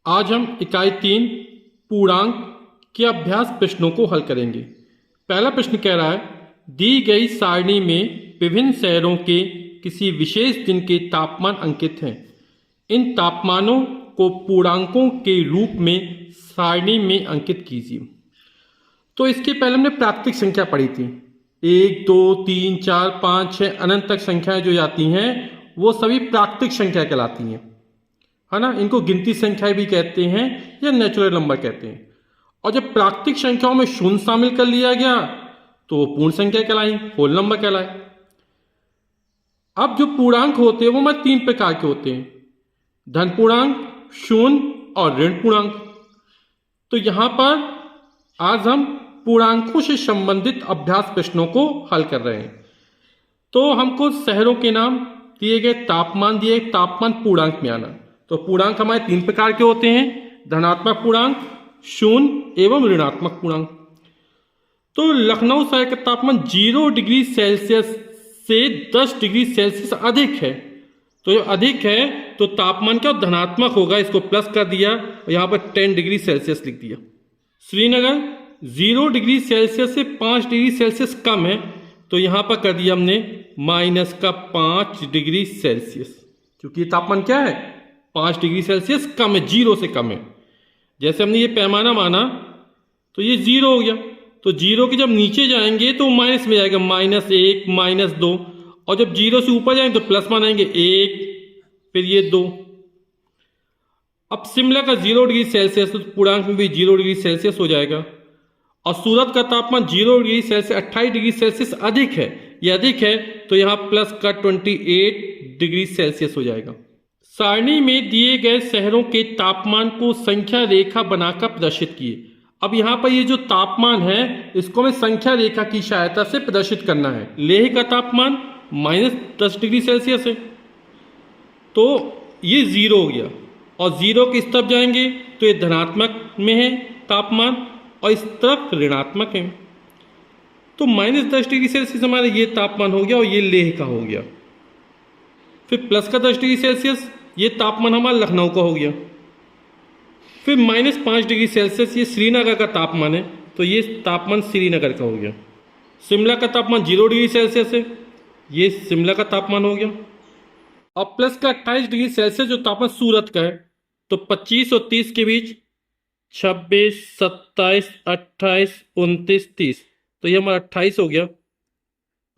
आज हम इकाई 3 पूर्णांक के अभ्यास प्रश्नों को हल करेंगे। पहला प्रश्न कह रहा है, दी गई सारणी में विभिन्न शहरों के किसी विशेष दिन के तापमान अंकित हैं। इन तापमानों को पूर्णांकों के रूप में सारणी में अंकित कीजिए। तो इसके पहले हमने प्राकृतिक संख्या पढ़ी थी। 1, 2, 3, 4, 5, 6 अनंत तक संख्याएं जो जाती हैं वो सभी प्राकृतिक संख्या कहलाती हैं, है ना। इनको गिनती संख्याएं भी कहते हैं या नेचुरल नंबर कहते हैं। और जब प्राकृतिक संख्याओं में शून्य शामिल कर लिया गया तो वो पूर्ण संख्या कहलाई, होल नंबर कहलाए। अब जो पूर्णांक होते हैं वो हमारे 3 प्रकार के होते हैं, धन पूर्णांक, शून्य और ऋण पूर्णांक। तो यहां पर आज हम पूर्णांकों से संबंधित अभ्यास प्रश्नों को हल कर रहे हैं। तो हमको शहरों के नाम दिए गए, तापमान दिए, तापमान पूर्णांक में आना। तो पूर्णांक हमारे 3 प्रकार के होते हैं, धनात्मक पूर्णांक, शून्य एवं ऋणात्मक पूर्णांक। तो लखनऊ शहर का तापमान 0 डिग्री सेल्सियस से 10 डिग्री सेल्सियस अधिक है। तो जो अधिक है तो तापमान क्या धनात्मक होगा, इसको प्लस कर दिया और यहां पर 10 डिग्री सेल्सियस लिख दिया। श्रीनगर 0 डिग्री सेल्सियस से 5 डिग्री सेल्सियस कम है, तो यहां पर कर दिया हमने -5 डिग्री सेल्सियस, क्योंकि ये तापमान क्या है 5 डिग्री सेल्सियस कम है, 0 से कम है। जैसे हमने ये पैमाना माना तो ये 0 हो गया, तो 0 के जब नीचे जाएंगे तो माइनस में जाएगा, -1, -2, और जब 0 से ऊपर जाएंगे तो प्लस मानेंगे 1, फिर ये 2। अब शिमला का 0 डिग्री सेल्सियस, तो पूर्णांक में भी 0 डिग्री सेल्सियस हो जाएगा। और सूरत का तापमान 0 डिग्री सेल्सियस 28 डिग्री सेल्सियस अधिक है, ये अधिक है तो यहां प्लस का 28 डिग्री सेल्सियस हो जाएगा। सारणी में दिए गए शहरों के तापमान को संख्या रेखा बनाकर प्रदर्शित किए। अब यहां पर ये जो तापमान है इसको हमें संख्या रेखा की सहायता से प्रदर्शित करना है। लेह का तापमान -10 डिग्री सेल्सियस है, तो ये 0 हो गया, और 0 के इस तरफ जाएंगे तो ये धनात्मक में है तापमान और इस तरफ ऋणात्मक है। तो -10 डिग्री सेल्सियस हमारा ये तापमान हो गया और ये लेह का हो गया। फिर प्लस का 10 डिग्री सेल्सियस, ये तापमान हमारा लखनऊ का हो गया। फिर -5 डिग्री सेल्सियस ये श्रीनगर का तापमान है, तो ये तापमान श्रीनगर का हो गया। शिमला का तापमान 0 डिग्री सेल्सियस है, ये शिमला का तापमान हो गया। और प्लस का 28 डिग्री सेल्सियस जो तापमान सूरत का है, तो 25 और 30 के बीच 26, 27, 28, 29, 30, तो ये हमारा 28 हो गया।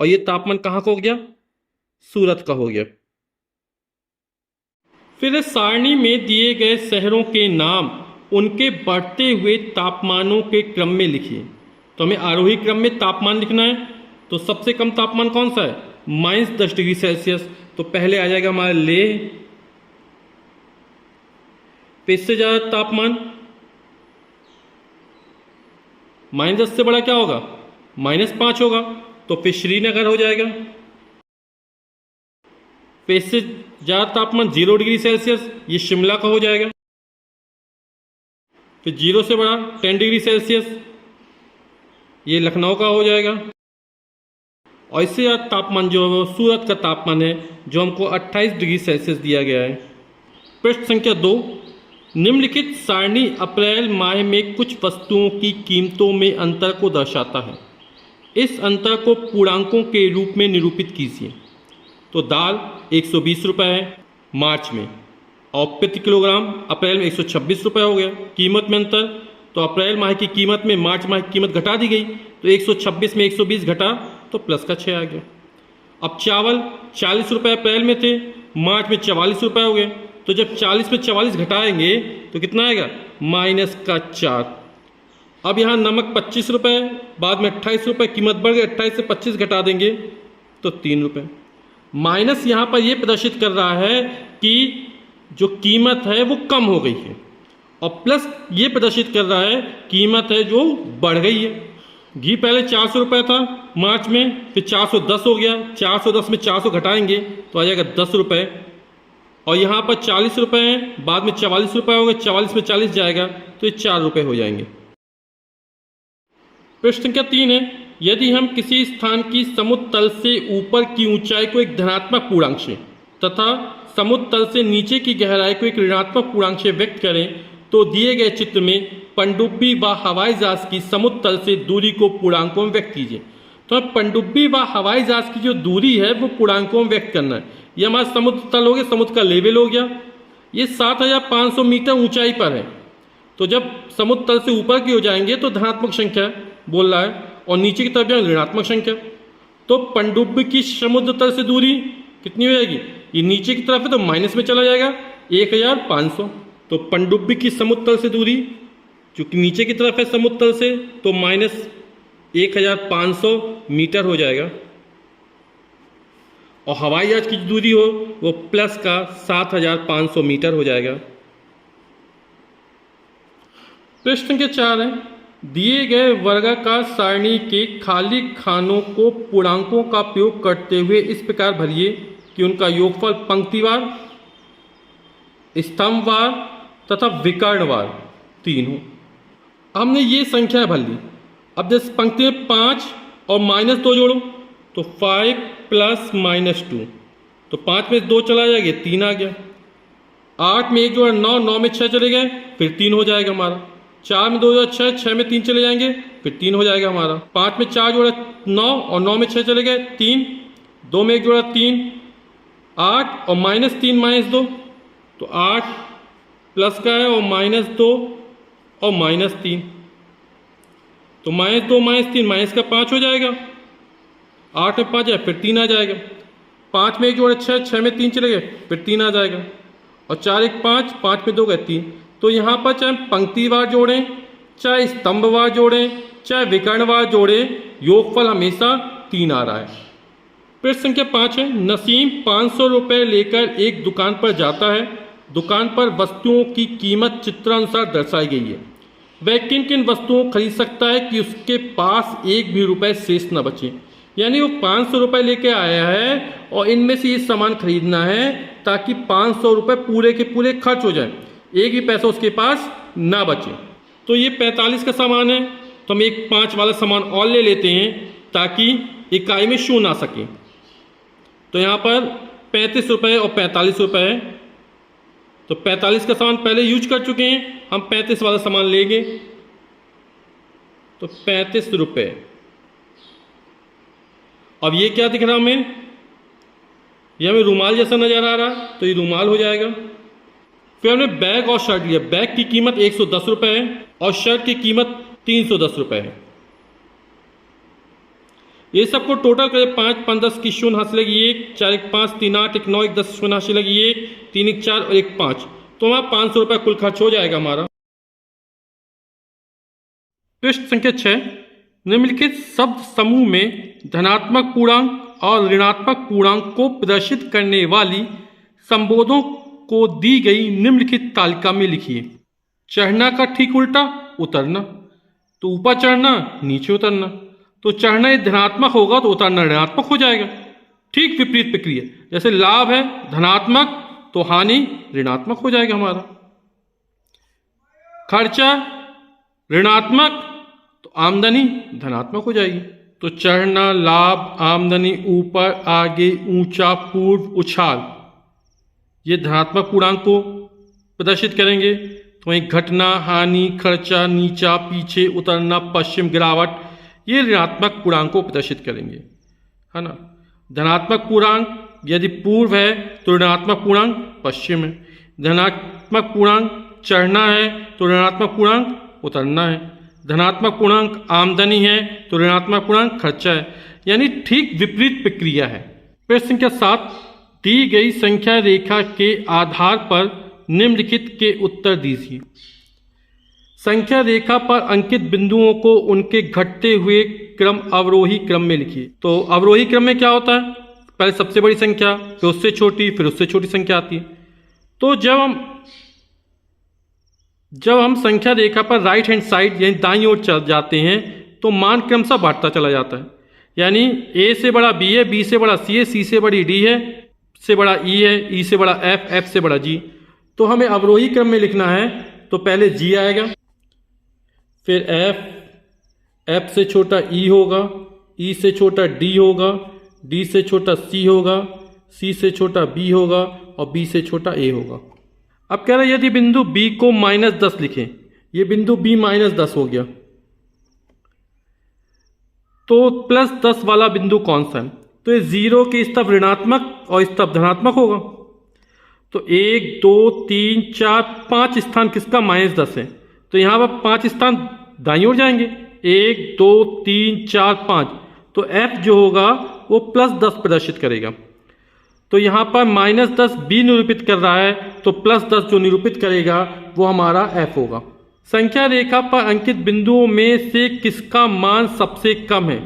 और ये तापमान कहाँ का हो गया, सूरत का हो गया। फिर सारणी में दिए गए शहरों के नाम उनके बढ़ते हुए तापमानों के क्रम में लिखिए। तो हमें आरोही क्रम में तापमान लिखना है। तो सबसे कम तापमान कौन सा है, -10 डिग्री सेल्सियस, तो पहले आ जाएगा हमारा लेह। फिर इससे ज्यादा तापमान -10 से बड़ा क्या होगा, -5 होगा, तो फिर श्रीनगर हो जाएगा। फिर इससे ज्यादा तापमान 0 डिग्री सेल्सियस, ये शिमला का हो जाएगा। फिर 0 से बड़ा 10 डिग्री सेल्सियस, ये लखनऊ का हो जाएगा। और इससे ज़्यादा तापमान जो है वो सूरत का तापमान है, जो हमको 28 डिग्री सेल्सियस दिया गया है। प्रश्न संख्या 2, निम्नलिखित सारणी अप्रैल माह में कुछ वस्तुओं की कीमतों में अंतर को दर्शाता है। इस अंतर को पूर्णांकों के रूप में निरूपित कीजिए। तो दाल 120 रुपये है मार्च में, और प्रति किलोग्राम अप्रैल में 126 रुपये हो गया। कीमत में अंतर, तो अप्रैल माह की कीमत में मार्च माह की कीमत घटा दी गई, तो 126 में 120 घटा तो प्लस का 6 आ गया। अब चावल 40 रुपये अप्रैल में थे, मार्च में 44 रुपये हो गए, तो जब 40 में 44 घटाएंगे तो कितना आएगा, -4। अब यहाँ नमक 25 रुपये, बाद में 28 रुपये, कीमत बढ़ गई, 28 से 25 घटा देंगे तो 3 रुपये। माइनस यहाँ पर यह प्रदर्शित कर रहा है कि जो कीमत है वो कम हो गई है, और प्लस ये प्रदर्शित कर रहा है कीमत है जो बढ़ गई है। घी पहले 400 रुपये था मार्च में, फिर 410 हो गया, 410 में 400 घटाएंगे तो आ जाएगा 10 रुपये। और यहाँ पर 40 रुपये हैं, बाद में 44 रुपये हो गए, 44 में 40 जाएगा तो ये 4 रुपये हो जाएंगे। प्रश्न संख्या 3 है, यदि हम किसी स्थान की समुद्र तल से ऊपर की ऊंचाई को एक धनात्मक पूर्णांक से तथा समुद्र तल से नीचे की गहराई को एक ऋणात्मक पूर्णांक से व्यक्त करें तो दिए गए चित्र में पनडुब्बी व हवाई जहाज की समुद्र तल से दूरी को पूर्णांकों में व्यक्त कीजिए। तो पनडुब्बी व हवाई जहाज की जो दूरी है वो पूर्णांकों में व्यक्त करना है। ये हमारा समुद्र तल हो गया, समुद्र का लेवल हो गया, ये 7500 मीटर ऊंचाई पर है। तो जब समुद्र तल से ऊपर की हो जाएंगे तो धनात्मक संख्या बोल रहा है और नीचे की तरफ जाए ऋणात्मक संख्या। तो पनडुब्बी की समुद्र तल से दूरी कितनी हो जाएगी, ये नीचे की तरफ है तो माइनस में चला जाएगा 1500। तो पनडुब्बी की समुद्र तल से दूरी चूंकि नीचे की तरफ है समुद्र तल से तो माइनस 1500 मीटर हो जाएगा। और हवाई जहाज की दूरी हो वो प्लस का 7500 मीटर हो जाएगा। प्रश्न संख्या 4 है, दिए गए वर्गाकार सारणी के खाली खानों को पूर्णांकों का प्रयोग करते हुए इस प्रकार भरिए कि उनका योगफल पंक्तिवार, स्तंभवार तथा विकर्णवार 3 हो। हमने ये संख्या भर ली। अब जैसे पंक्ति में 5 और -2 जोड़ो तो 5 + -2, तो 5 में 2 चला जाएगा 3 आ गया। 8 में 1 जोड़ा 9, 9 में 6 चले गए फिर 3 हो जाएगा हमारा। 4 में 2 जोड़ा 6, 6 में 3 चले जाएंगे फिर 3 हो जाएगा हमारा। 5 में 4 जोड़ा 9 और 9 में 6 चले गए 3, 2 में 1 जोड़ा 3, 8 और -3 -2 तो 8 प्लस का है और -2 और -3 तो -2 -3 माइनस का 5 हो जाएगा। 8 में 5 है फिर 3 आ जाएगा। 5 में 1 जोड़ा 6, 6 में 3 चले गए फिर 3 आ जाएगा। और 4 1 5, 5 में 2 गए 3। तो यहाँ पर चाहे पंक्तिवार जोड़ें, चाहे स्तंभवार जोड़ें, चाहे विकर्णवार जोड़ें, योगफल हमेशा 3 आ रहा है। प्रश्न संख्या 5 है, नसीम 500 रुपये लेकर एक दुकान पर जाता है। दुकान पर वस्तुओं की कीमत चित्रानुसार दर्शाई गई है। वह किन किन वस्तुओं को खरीद सकता है कि उसके पास एक भी रुपए शेष न बचे। यानी वो 500 रुपये लेके आया है और इनमें से ये सामान खरीदना है ताकि 500 रुपये पूरे के पूरे खर्च हो जाए, एक भी पैसा उसके पास ना बचे। तो ये 45 का सामान है तो हम एक 5 वाला सामान और ले लेते हैं ताकि इकाई में शून्य आ सके। तो यहाँ पर 35 रुपये और 45 रुपये है। तो 45 का सामान पहले यूज कर चुके हैं, हम 35 वाला सामान लेंगे। तो 35 रुपये। अब ये क्या दिख रहा हमें, ये हमें रुमाल जैसा नजर आ रहा है तो ये रुमाल हो जाएगा। फिर हमने बैग और शर्ट लिया। बैग की कीमत 110 रुपये है और शर्ट की कीमत 310 रुपये है। ये सबको टोटल करें 5 5 10 की शून्य हासिलेगी 1, 4 1 5 3 8 1 9 1 10 शून्य हासिलेगी 1, 3 1 4 और 1 5। तो हमारा 500 रुपये कुल खर्च हो जाएगा हमारा। प्रश्न संख्या 6, निम्नलिखित शब्द समूह में धनात्मक पूर्णांक और ऋणात्मक पूर्णांक को प्रदर्शित करने वाली संबोधों को दी गई निम्नलिखित तालिका में लिखिए। चढ़ना का ठीक उल्टा उतरना। तो ऊपर चढ़ना नीचे उतरना। तो चढ़ना ये धनात्मक होगा तो उतरना ऋणात्मक हो जाएगा। ठीक विपरीत प्रक्रिया, जैसे लाभ है धनात्मक तो हानि ऋणात्मक हो जाएगा हमारा। खर्चा ऋणात्मक तो आमदनी धनात्मक हो जाएगी। तो चढ़ना, लाभ, आमदनी, ऊपर, आगे, ऊंचा, पूर्व, उछाल, ये धनात्मक पूर्णांक को प्रदर्शित करेंगे। तो वहीं घटना, हानि, खर्चा, नीचा, पीछे, उतरना, पश्चिम, गिरावट, ये ऋणात्मक पूर्णांक को प्रदर्शित करेंगे, है ना। धनात्मक पूर्णांक यदि पूर्व है तो ऋणात्मक पूर्णांक पश्चिम है। धनात्मक पूर्णांक चढ़ना है तो ऋणात्मक पूर्णांक उतरना है। धनात्मक पूर्णांक आमदनी है तो ऋणात्मक पूर्णांक खर्चा है। यानी ठीक विपरीत प्रक्रिया है। प्रश्न संख्या 7, दी गई संख्या रेखा के आधार पर निम्नलिखित के उत्तर दीजिए। संख्या रेखा पर अंकित बिंदुओं को उनके घटते हुए क्रम अवरोही क्रम में लिखिए। तो अवरोही क्रम में क्या होता है, पहले सबसे बड़ी संख्या, फिर उससे छोटी, फिर उससे छोटी संख्या आती है। तो जब हम संख्या रेखा पर राइट हैंड साइड यानी दाईं ओर चल जाते हैं तो मान क्रमशः बढ़ता चला जाता है। यानी ए से बड़ा बी है, बी से बड़ा सी है, सी से बड़ी डी है, से बड़ा ई है, ई से बड़ा एफ, एफ से बड़ा जी। तो हमें अवरोही क्रम में लिखना है तो पहले जी आएगा, फिर एफ, एफ से छोटा ई होगा, ई से छोटा डी होगा, डी से छोटा सी होगा, सी से छोटा बी होगा और b से छोटा a होगा। अब कह रहा है यदि बिंदु b को -10 लिखें, ये बिंदु b -10 हो गया, तो +10 वाला बिंदु कौन सा है? तो ये 0 के इस तरफ ऋणात्मक और इस तरफ धनात्मक होगा। तो 1 2 3 4 5 स्थान किसका -10 है, तो यहाँ पर 5 स्थान दाईं ओर जाएंगे, 1 2 3 4 5, तो f जो होगा वो +10 प्रदर्शित करेगा। तो यहाँ पर -10 b निरूपित कर रहा है, तो +10 जो निरूपित करेगा वो हमारा f होगा। संख्या रेखा पर अंकित बिंदुओं में से किसका मान सबसे कम है?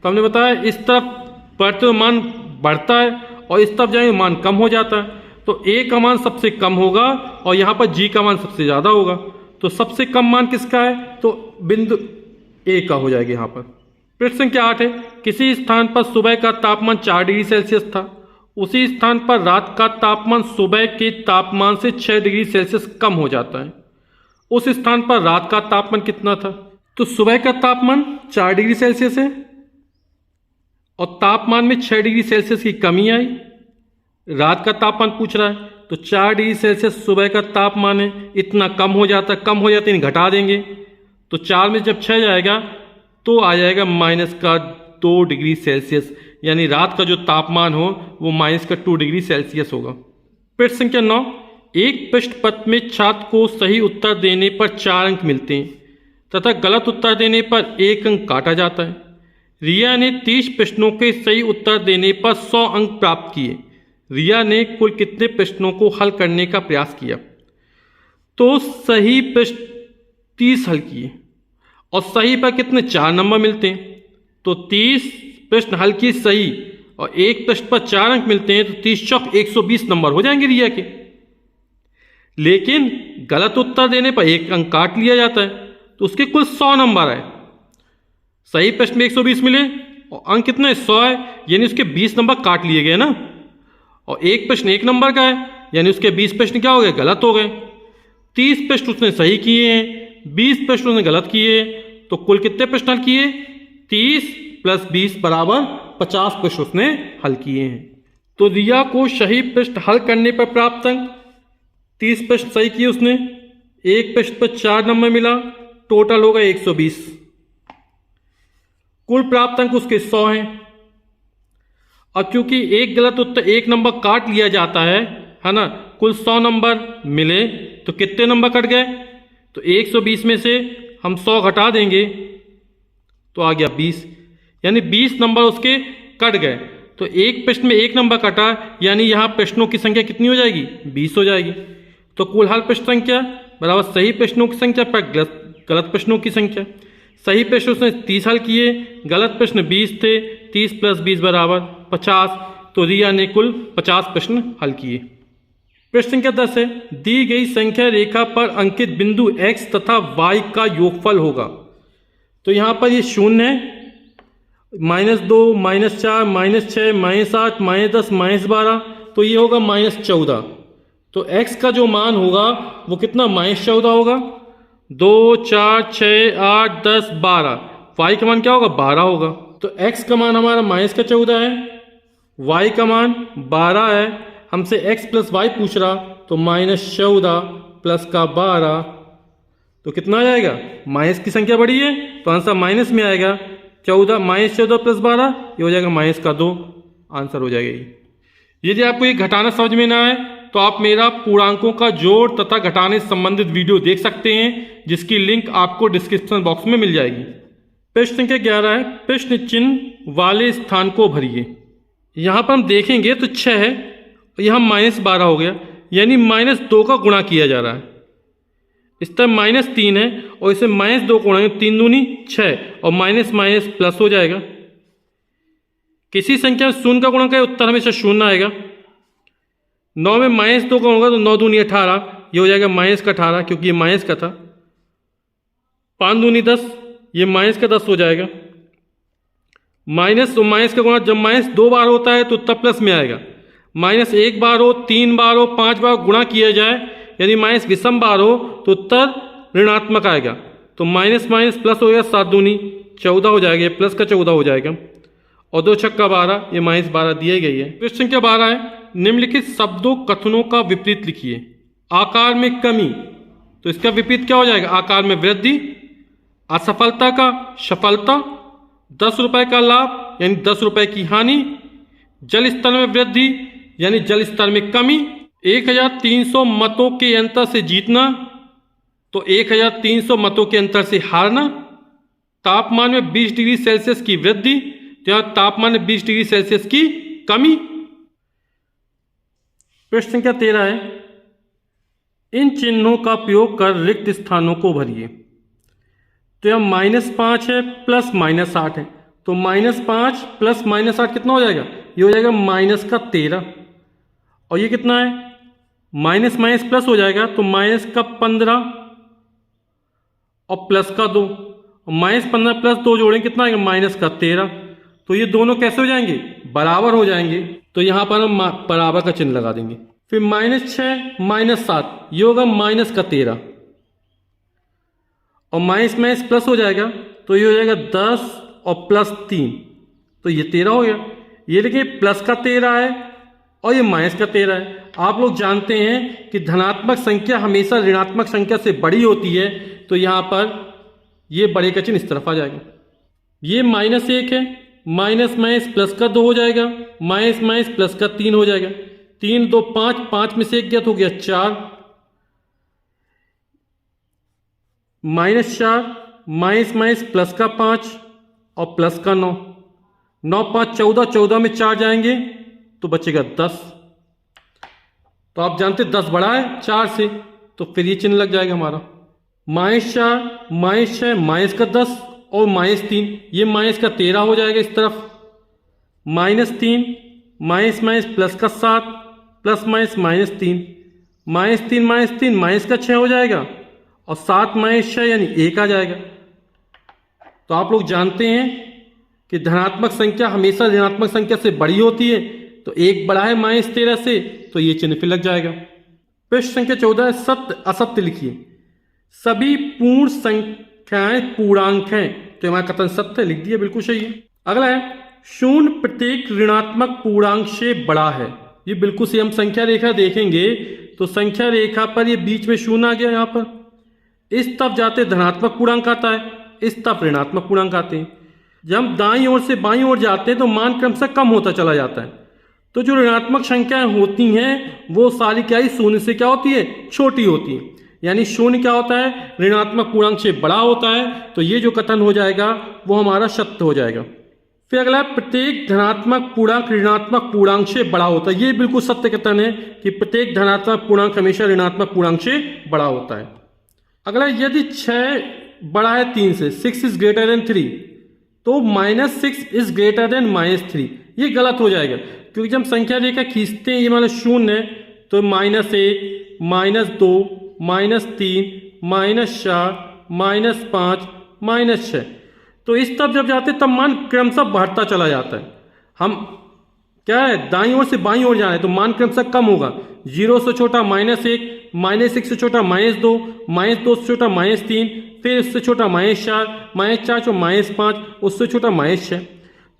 तो हमने बताया इस तरफ बढ़ते हुए मान बढ़ता है और इस तरफ जाएंगे मान कम हो जाता है। तो a का मान सबसे कम होगा और यहाँ पर g का मान सबसे ज़्यादा होगा। तो सबसे कम मान किसका है? तो बिंदु a का हो जाएगा यहाँ पर। प्रश्न संख्या 8 है, किसी स्थान पर सुबह का तापमान 4 डिग्री सेल्सियस था, उसी स्थान पर रात का तापमान सुबह के तापमान से 6 डिग्री सेल्सियस कम हो जाता है। उस स्थान पर रात का तापमान कितना था? तो सुबह का तापमान 4 डिग्री सेल्सियस है और तापमान में 6 डिग्री सेल्सियस की कमी आई। रात का तापमान पूछ रहा है, तो 4 डिग्री सेल्सियस सुबह का तापमान है, इतना कम हो जाता है, घटा देंगे, तो 4 में जब 6 जाएगा तो आ जाएगा -2 डिग्री सेल्सियस, यानी रात का जो तापमान हो वो -2 डिग्री सेल्सियस होगा। प्रश्न संख्या 9, एक प्रश्न पत्र में छात्र को सही उत्तर देने पर 4 अंक मिलते हैं तथा गलत उत्तर देने पर 1 अंक काटा जाता है। रिया ने 30 प्रश्नों के सही उत्तर देने पर 100 अंक प्राप्त किए। रिया ने कुल कितने प्रश्नों को हल करने का प्रयास किया? तो सही प्रश्न 30 हल किए और सही पर कितने 4 नंबर मिलते हैं, तो 30 प्रश्न हल किए सही और एक प्रश्न पर 4 अंक मिलते हैं, तो 30 चौक 120 नंबर हो जाएंगे रिया के। लेकिन गलत उत्तर देने पर 1 अंक काट लिया जाता है, तो उसके कुल 100 नंबर आए। सही प्रश्न में 120 मिले और अंक कितने 100 है, यानी उसके 20 नंबर काट लिए गए ना, और एक प्रश्न 1 नंबर का है, यानी उसके 20 प्रश्न क्या हो गए? गलत हो गए। 30 प्रश्न उसने सही किए हैं, 20 प्रश्न उसने गलत किए, तो कुल कितने प्रश्न हल किए? 30 + 20 = 50 प्रश्न उसने हल किए हैं। तो रिया को सही प्रश्न हल करने पर प्राप्त अंक 30 प्रश्न सही किए उसने, एक प्रश्न पर 4 नंबर मिला, टोटल होगा 120। कुल प्राप्त अंक उसके 100 हैं। अब क्योंकि एक गलत उत्तर 1 नंबर काट लिया जाता है ना, कुल 100 नंबर मिले, तो कितने नंबर कट गए? तो 120 में से हम 100 घटा देंगे तो आ गया 20, यानी 20 नंबर उसके कट गए। तो एक प्रश्न में 1 नंबर कटा, यानी यहाँ प्रश्नों की संख्या कितनी हो जाएगी? 20 हो जाएगी। तो कुल हल प्रश्न संख्या बराबर सही प्रश्नों की संख्या पर गलत प्रश्नों की संख्या। सही प्रश्न उसने 30 हल किए, गलत प्रश्न 20 थे, 30 + 20 = 50। तो रिया ने कुल 50 प्रश्न हल किए। प्रश्न संख्या 10 है, दी गई संख्या रेखा पर अंकित बिंदु x तथा y का योगफल होगा। तो यहाँ पर ये 0 है, -2 -4 -6 -8 -10 -12, तो ये होगा -14। तो x का जो मान होगा वो कितना? -14 होगा। 2 4 6 8 10 12, y का मान क्या होगा? 12 होगा। तो x का मान हमारा -14 है, y का मान 12 है। हमसे x + y पूछ रहा, तो -14 + 12, तो कितना आ जाएगा? माइनस की संख्या बड़ी है तो आंसर माइनस में आएगा। 14 -14 + 12 ये हो जाएगा -2, आंसर हो जाएगा ये। यदि आपको ये घटाना समझ में ना आए तो आप मेरा पूर्णांकों का जोड़ तथा घटाने से संबंधित वीडियो देख सकते हैं, जिसकी लिंक आपको डिस्क्रिप्शन बॉक्स में मिल जाएगी। प्रश्न संख्या 11 है, प्रश्न चिन्ह वाले स्थान को भरिए। यहाँ पर हम देखेंगे तो 6 है, यहाँ -12 हो गया, यानी -2 का गुणा किया जा रहा है। इस तरह -3 है और इसे -2 को गुणा, 3 दूनी 6 और माइनस माइनस प्लस हो जाएगा। किसी संख्या में 0 का गुणा करें उत्तर हमेशा 0 आएगा। 9 में -2 का होगा तो 9 दूनी 18, ये हो जाएगा -18 क्योंकि ये माइनस का था। 5 दूनी 10, ये -10 हो जाएगा। माइनस और माइनस का गुणा जब -2 बार होता है तो उत्तर प्लस में आएगा। -1 बार हो, 3 बार हो, 5 बार गुणा किया जाए, यदि माइनस विषम बार हो तो उत्तर ऋणात्मक आएगा। तो माइनस माइनस प्लस हो गया, 7 दूनी 14 हो जाएगा, प्लस का 14 हो जाएगा। और 2 छक्का 12, ये -12 दिए गई है। प्रश्न संख्या 12 है, निम्नलिखित शब्दों कथनों का विपरीत लिखिए। आकार में कमी, तो इसका विपरीत क्या हो जाएगा? आकार में वृद्धि। असफलता का सफलता। 10 रुपए का लाभ यानी 10 रुपए की हानि। जल स्तर में वृद्धि यानी जल स्तर में कमी। 1300 मतों के अंतर से जीतना, तो 1300 मतों के अंतर से हारना। तापमान में 20 डिग्री सेल्सियस की वृद्धि, तो यहां तापमान में 20 डिग्री सेल्सियस की कमी। प्रश्न संख्या 13 है, इन चिन्हों का प्रयोग कर रिक्त स्थानों को भरिए। तो यहां -5 है प्लस -8 है, तो -5 प्लस -8 कितना हो जाएगा? ये हो जाएगा -13। और ये कितना है? माइनस माइनस प्लस हो जाएगा, तो -15 और +2। -15 + 2 जोड़ेंगे कितना आएगा? -13। तो ये दोनों कैसे हो जाएंगे? बराबर हो जाएंगे। तो यहां पर हम बराबर का चिन्ह लगा देंगे। फिर -6 -7, ये होगा -13 और माइनस माइनस प्लस हो जाएगा, तो ये हो जाएगा 10 और +3, तो ये 13 हो गया। ये देखिए प्लस का 13 है और ये माइनस का 13 है। आप लोग जानते हैं कि धनात्मक संख्या हमेशा ऋणात्मक संख्या से बड़ी होती है, तो यहां पर ये बड़े का चिन्ह इस तरफ आ जाएगा। ये -1 है, माइनस माइनस प्लस का 2 हो जाएगा, माइनस माइनस प्लस का 3 हो जाएगा। 3 2 5, 5 में से 1 गया तो हो गया 4, -4 माइनस माइनस प्लस का 5 और प्लस का 9, 9 5 14, 14 में 4 जाएंगे तो बचेगा 10। तो आप जानते 10 बड़ा है 4 से, तो फिर ये चिन्ह लग जाएगा हमारा। -4 -6 माइनस का 10 और -3, ये माइनस का 13 हो जाएगा इस तरफ। -3 माइनस माइनस प्लस का 7 प्लस माइनस -3, -3 -3 माइनस का 6 हो जाएगा और 7 - 6 यानी 1 आ जाएगा। तो आप लोग जानते हैं कि धनात्मक संख्या हमेशा ऋणात्मक संख्या से बड़ी होती है, तो 1 बड़ा है -13 से, तो ये चिन्ह फिर लग जाएगा। प्रश्न संख्या 14 है, सत्य असत्य लिखिए। सभी पूर्ण संख्याएं पूर्णांक हैं, तो हमारा कथन सत्य लिख दिया, बिल्कुल सही है। अगला है, 0 प्रत्येक ऋणात्मक पूर्णांक से बड़ा है। ये बिल्कुल सही। हम संख्या रेखा देखेंगे तो संख्या रेखा पर ये बीच में 0 आ गया, यहां पर इस तरफ जाते धनात्मक पूर्णांक आता है, इस तरफ ऋणात्मक पूर्णांक आते हैं। जब हम दाईं ओर से बाईं ओर जाते हैं तो मान क्रमशः कम होता चला जाता है। तो जो ऋणात्मक संख्याएं होती हैं वो सारी क्या ही 0 से क्या होती है? छोटी होती है। यानी 0 क्या होता है? ऋणात्मक पूर्णांक से बड़ा होता है। तो ये जो कथन हो जाएगा वो हमारा सत्य हो जाएगा। फिर अगला, प्रत्येक धनात्मक पूर्णांक ऋणात्मक पूर्णांक से बड़ा होता है। ये बिल्कुल सत्य कथन है कि प्रत्येक धनात्मक पूर्णांक हमेशा ऋणात्मक पूर्णांक से बड़ा होता है। अगला, यदि 6 बड़ा है 3 से, 6 इज ग्रेटर देन 3, तो -6 इज ग्रेटर देन -3। ये गलत हो जाएगा, क्योंकि जब संख्या रेखा खींचते हैं ये मान 0 है, तो -1 -2 -3 -4 -5 -6, तो इस तरफ जब जाते तब मान क्रमशः बढ़ता चला जाता है। हम क्या है, दाईं ओर से बाईं ओर जा रहे हैं तो मान क्रमशः कम होगा। 0 से छोटा -1, -1 से छोटा -2, -2 से छोटा -3, फिर उससे छोटा -4, -4 से -5, उससे छोटा -6।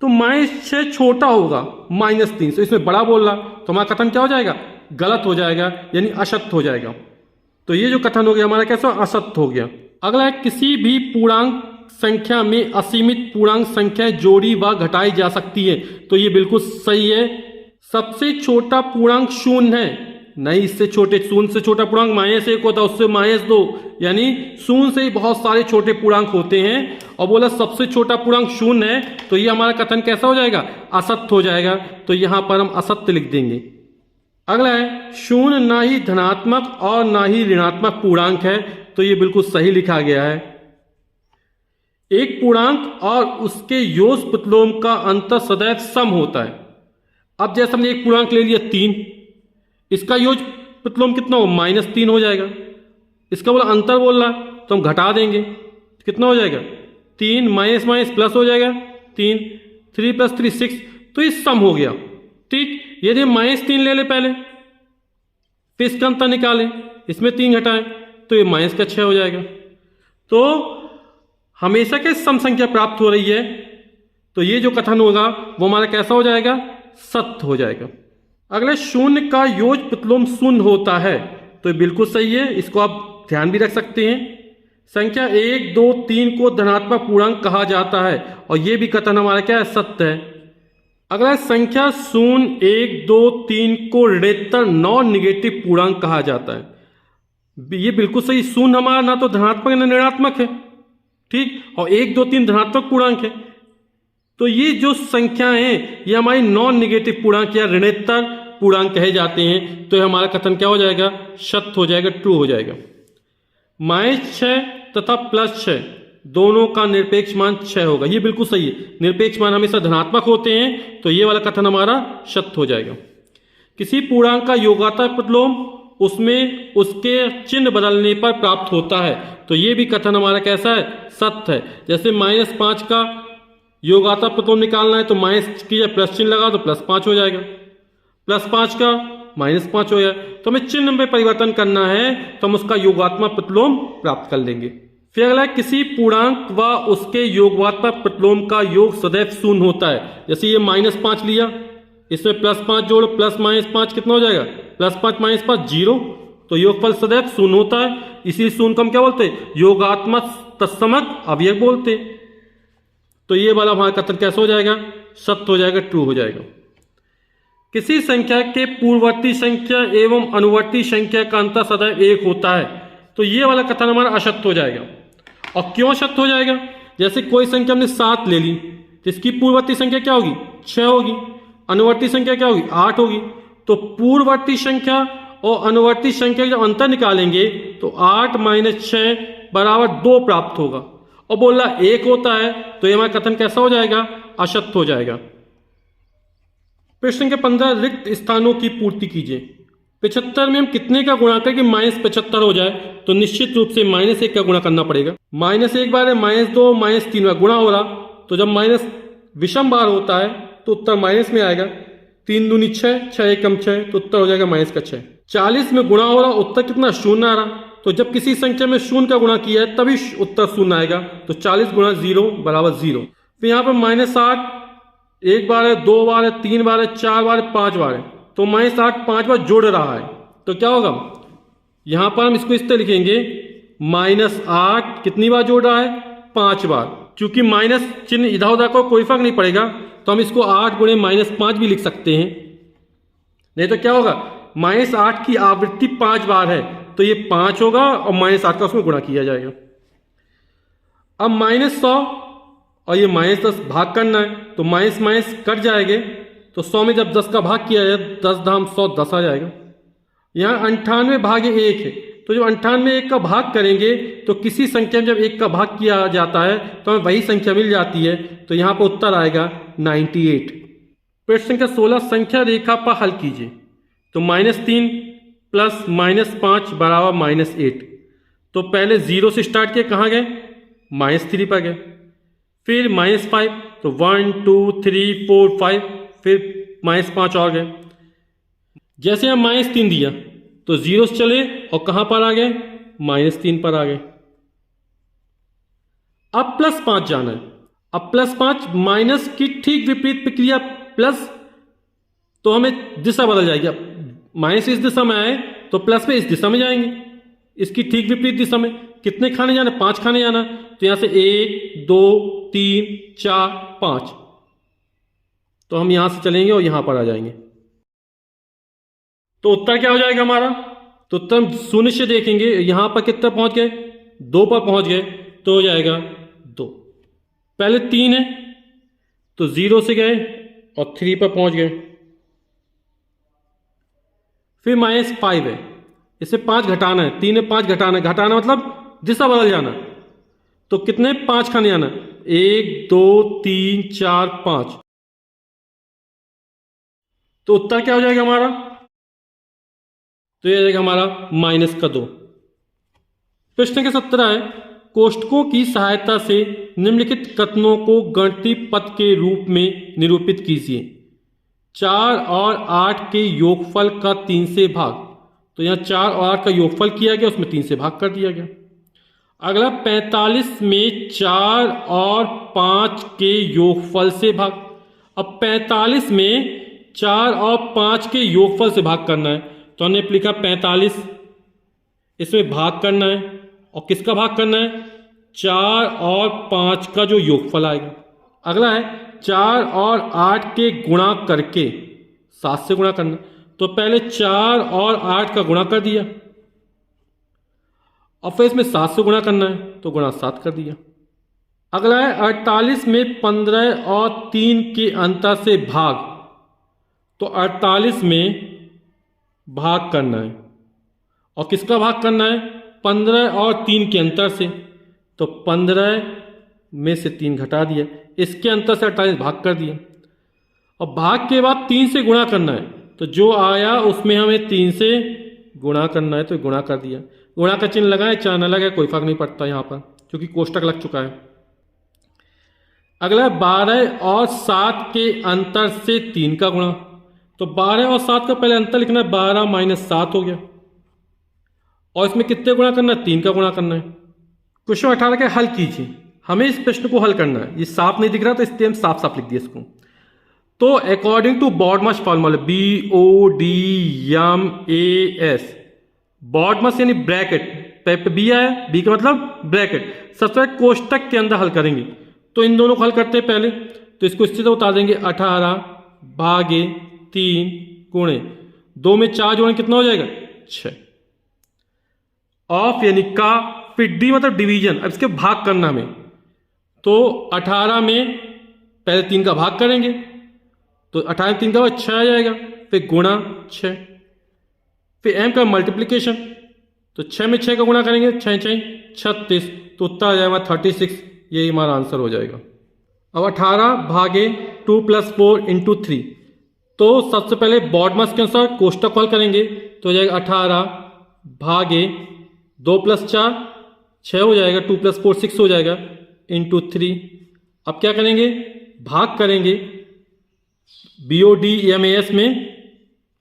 तो -6 छोटा होगा -3 से, इसमें बड़ा बोल रहा, तो हमारा कथन क्या हो जाएगा? गलत हो जाएगा, यानी असत्य हो जाएगा। तो ये जो कथन हो गया हमारा कैसा? असत्य हो गया। अगला है, किसी भी पूर्णांक संख्या में असीमित पूर्णांक संख्याएं जोड़ी व घटाई जा सकती है। तो ये बिल्कुल सही है। सबसे छोटा पूर्णांक 0 है, नहीं इससे छोटे, 0 से छोटा पूर्णांक -1 होता है, उससे -2, यानी 0 से ही बहुत सारे छोटे पूर्णांक होते हैं। और बोला सबसे छोटा पूर्णांक 0 है, तो ये हमारा कथन कैसा हो जाएगा? असत्य हो जाएगा। तो यहां पर हम असत्य लिख देंगे। अगला है, 0 ना ही धनात्मक और ना ही ऋणात्मक पूर्णांक है, तो ये बिल्कुल सही लिखा गया है। एक पूर्णांक और उसके योग प्रतिलोम का अंतर सदैव सम होता है। अब जैसे हमने एक पूर्णांक ले लिया 3, इसका योग प्रतिलोम कितना हो? -3 हो जाएगा। इसका बोला अंतर बोल रहा तो हम घटा देंगे, कितना हो जाएगा? 3 माइनस माइनस प्लस हो जाएगा 3, 3 + 3 6, तो ये सम हो गया। ठीक, यदि -3 ले ले पहले, फिर इसका अंतर निकालें, इसमें 3 घटाएं तो ये -6 हो जाएगा। तो हमेशा के सम संख्या प्राप्त हो रही है तो ये जो कथन होगा वो हमारा कैसा हो जाएगा, सत्य हो जाएगा। अगले शून्य का योज प्रतिलोम शून्य होता है, तो ये बिल्कुल सही है, इसको आप ध्यान भी रख सकते हैं। संख्या 1, 2, 3 को धनात्मक पूर्णांक कहा जाता है, और ये भी कथन हमारा क्या है, सत्य है। अगला संख्या 0, 1, 2, 3 को ऋणोत्तर नॉन निगेटिव पूर्णांक कहा जाता है, ये बिल्कुल सही। शून्य हमारा ना तो धनात्मक ना ऋणात्मक है, ठीक, और 1, 2, 3 धनात्मक पूर्णांक है। तो ये जो संख्या है ये हमारी नॉन निगेटिव पूर्णांक या ऋणोत्तर पूर्णांक कहे जाते हैं। तो हमारा कथन क्या हो जाएगा, सत्य हो जाएगा, ट्रू हो जाएगा। -6 तथा +6 दोनों का निरपेक्ष मान 6 होगा, ये बिल्कुल सही है। निरपेक्ष मान हमेशा धनात्मक होते हैं, तो ये वाला कथन हमारा सत्य हो जाएगा। किसी पूर्णांक का योगात्मक प्रतिलोम उसमें उसके चिन्ह बदलने पर प्राप्त होता है, तो ये भी कथन हमारा कैसा है, सत्य है। जैसे -5 का योगात्मक प्रतिलोम निकालना है तो माइनस की प्लस चिन्ह लगा तो +5 हो जाएगा, +5 का -5 हो जाए। तो हमें चिन्ह में परिवर्तन करना है तो हम उसका योगात्मक प्रतिलोम प्राप्त कर लेंगे। फिर अगला, किसी पूर्णांक व उसके योगात्मक प्रतिलोम का योग सदैव शून्य होता है। जैसे ये -5 लिया, इसमें +5 जोड़ो, +-5 कितना हो जाएगा, +5 -5 0, तो योगफल सदैव शून्य होता है। इसी शून्य को हम क्या बोलते हैं, योगात्मक तत्समक अवयव बोलते। तो ये वाला हमारा कथन कैसा हो जाएगा, सत्य हो जाएगा, ट्रू हो जाएगा। किसी संख्या के पूर्ववर्ती संख्या एवं अनुवर्ती संख्या का अंतर सदैव 1 होता है, तो ये वाला कथन हमारा असत्य हो जाएगा। और क्यों असत्य हो जाएगा, जैसे कोई संख्या हमने 7 ले ली, जिसकी पूर्ववर्ती संख्या क्या होगी, 6 होगी, अनुवर्ती संख्या क्या होगी, 8 होगी। तो पूर्ववर्ती संख्या और अनुवर्ती संख्या जब अंतर निकालेंगे तो 8 - 6 = 2 प्राप्त होगा, और बोला 1 होता है, तो ये हमारा कथन कैसा हो जाएगा, असत्य हो जाएगा। प्रश्न संख्या 15, रिक्त स्थानों की पूर्ति कीजिए। 75 में हम कितने का गुणा करें कि -75 हो जाए, तो निश्चित रूप से -1 का गुणा करना पड़ेगा। -1 बार है, -2, -3 बार गुणा हो रहा, तो जब माइनस विषम बार होता है तो उत्तर माइनस में आएगा। 3 दूनी 6, 6 एकम 6, तो उत्तर हो जाएगा -6। 40 में गुणा हो रहा, उत्तर कितना, 0 आ रहा, तो जब किसी संख्या में 0 का गुणा किया है तभी उत्तर 0 आएगा, तो 40 × 0 = 0। फिर यहाँ पर -8 1 बार है, 2 बार है, 3 बार है, 4 बार है, 5 बार है, तो -8 5 बार जोड़ रहा है, तो क्या होगा, यहां पर हम इसको इस तरह लिखेंगे, -8 कितनी बार जोड़ रहा है, 5 बार। चूंकि माइनस चिन्ह इधर उधर को कोई फर्क नहीं पड़ेगा, तो हम इसको 8 × -5 भी लिख सकते हैं। नहीं तो क्या होगा, -8 की आवृत्ति 5 बार है, तो ये 5 होगा और -8 का उसमें गुणा किया जाएगा। अब -100 और ये -10 भाग करना है, तो माइनस कट जाएंगे, तो 100 में जब 10 का भाग किया जाए 10 धाम 100 10 आ जाएगा। यहाँ 98/1 है, तो जब 98 में 1 का भाग करेंगे तो किसी संख्या में जब 1 का भाग किया जाता है तो हमें वही संख्या मिल जाती है, तो यहाँ पर उत्तर आएगा 98। प्रश्न संख्या 16, संख्या रेखा पर हल कीजिए। तो -3 + -5 = -8। तो पहले 0 से स्टार्ट किया, कहाँ गए, -3 पर गए, फिर -5, तो 1 2 3 4 5, फिर -5 और गए। जैसे हम -3 दिया तो 0 से चले और कहां पर आ गए, -3 पर आ गए। अब +5 जाना है। अब +5 माइनस की ठीक विपरीत प्रक्रिया, प्लस तो हमें दिशा बदल जाएगी। अब माइनस इस दिशा में आए तो प्लस में इस दिशा में जाएंगे, इसकी ठीक विपरीत दिशा में। कितने खाने जाना, 5 खाने जाना, तो यहां से 1 2 3 4 5, तो हम यहां से चलेंगे और यहां पर आ जाएंगे। तो उत्तर क्या हो जाएगा हमारा, तो उत्तर हम शून्य से देखेंगे, यहां पर कितना पहुंच गए, 2 पर पहुंच गए, तो हो जाएगा 2। पहले 3 है तो 0 से गए और 3 पर पहुंच गए, फिर -5 है, इसे 5 घटाना है, 3 में 5 घटाना है, घटाना मतलब दिशा बदल जाना। तो कितने 5 खाने जाना, 1 2 3 4 5, तो उत्तर क्या हो जाएगा हमारा, तो यह जाएगा हमारा -2। प्रश्न के 17 है, कोष्ठकों की सहायता से निम्नलिखित कथनों को गणितीय पद के रूप में निरूपित कीजिए। 4 और 8 के योगफल का 3 से भाग, तो यहां 4 और 8 का योगफल किया गया, उसमें 3 से भाग कर दिया गया। अगला 45 में 4 और 5 के योगफल से भाग। अब 45 में 4 और 5 के योगफल से भाग करना है, तो हमने लिखा 45, इसमें भाग करना है और किसका भाग करना है, 4 और 5 का जो योगफल आएगा। अगला है 4 और 8 के गुणा करके 7 से गुणा करना, तो पहले 4 और 8 का गुणा कर दिया और फिर इसमें 7 से गुणा करना है, तो गुणा 7 कर दिया। अगला है 48 में 15 और 3 के अंतर से भाग, तो 48 में भाग करना है और किसका भाग करना है, 15 और 3 के अंतर से, तो 15 में से 3 घटा दिया, इसके अंतर से 48 भाग कर दिया और भाग के बाद 3 से गुणा करना है, तो जो आया उसमें हमें 3 से गुणा करना है, तो गुणा कर दिया। गुणा का चिन्ह लगाए चाहे न लगाए कोई फर्क नहीं पड़ता यहाँ पर, क्योंकि कोष्टक लग चुका है। अगला 12 और 7 के अंतर से 3 का गुणा, तो 12 और 7 का पहले अंतर लिखना है, 12 माइनस 7 हो गया और इसमें कितने गुणा करना है, 3 का गुणा करना है। क्वेश्चन 18 का हल कीजिए। हमें इस प्रश्न को हल करना है, ये साफ नहीं दिख रहा तो इसलिए हम साफ साफ लिख दिए इसको। तो according to BODMAS formula BODMAS, BODMAS यानी ब्रैकेट, बी आया, बी का मतलब ब्रैकेट, सबसे पहले कोष्टक के अंदर हल करेंगे। तो इन दोनों को हल करते हैं पहले, तो इसको इस तरह उतार देंगे, 18 भागे 3 गुणे 2 में 4 जोड़ें कितना हो जाएगा, 6। ऑफ यानी का, फिर डी मतलब डिवीजन, अब इसके भाग करना हमें, तो 18 में पहले 3 का भाग करेंगे, तो 18 में 3 का भाग 6 आ जाएगा, फिर गुणा 6, फिर m का मल्टीप्लिकेशन, तो 6 में 6 का गुणा करेंगे, 6 6 36, तो उत्तर आ जाएगा 36, यही हमारा आंसर हो जाएगा। अब 18 भागे 2 + 4 × 3, तो सबसे पहले बॉडमस के अनुसार कोष्टक हल करेंगे, तो हो जाएगा 18 भागे 2 + 4 6 हो जाएगा, 2 + 4 6 हो जाएगा, × 3। अब क्या करेंगे, भाग करेंगे, BODMAS में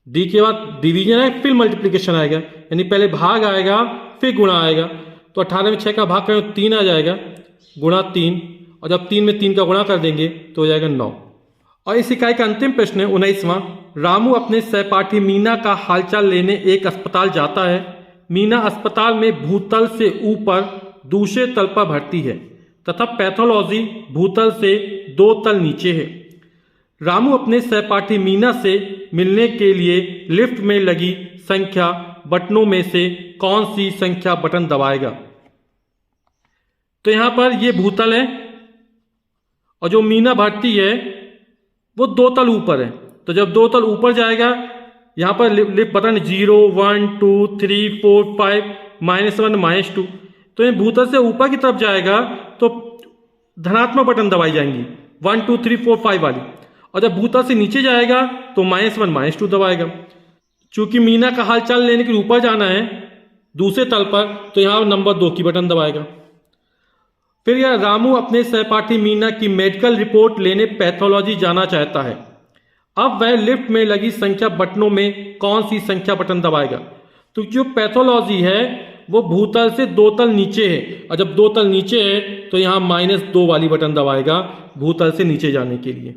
डी के बाद डिवीजन है, फिर मल्टीप्लिकेशन आएगा, यानी पहले भाग आएगा फिर गुणा आएगा, तो 18 में 6 का भाग करें तो 3 आ जाएगा, गुणा 3, और जब 3 में 3 का गुणा कर देंगे तो हो जाएगा 9। और इस इकाई का अंतिम प्रश्न है 19वां। रामू अपने सहपाठी मीना का हालचाल लेने एक अस्पताल जाता है। मीना अस्पताल में भूतल से ऊपर दूसरे तल पर भर्ती है तथा पैथोलॉजी भूतल से 2 तल नीचे है। रामू अपने सहपाठी मीना से मिलने के लिए लिफ्ट में लगी संख्या बटनों में से कौन सी संख्या बटन दबाएगा। तो यहां पर ये भूतल है और जो मीना भर्ती है वो 2 तल ऊपर है, तो जब 2 तल ऊपर जाएगा यहां पर लिफ्ट बटन 0 1 2 3 4 5 -1 -2, तो ये भूतल से ऊपर की तरफ जाएगा तो धनात्मक बटन दबाई जाएंगी 1 2 3 4 5 वाली, और जब भूतल से नीचे जाएगा तो -1 -2 दबाएगा। चूंकि मीना का हालचाल लेने के लिए ऊपर जाना है दूसरे तल पर, तो यहां नंबर 2 की बटन दबाएगा। फिर यह रामू अपने सहपाठी मीना की मेडिकल रिपोर्ट लेने पैथोलॉजी जाना चाहता है। अब वह लिफ्ट में लगी संख्या बटनों में कौन सी संख्या बटन दबाएगा। तो जो पैथोलॉजी है वो भूतल से 2 तल नीचे है, और जब 2 तल नीचे है तो यहां -2 वाली बटन दबाएगा भूतल से नीचे जाने के लिए।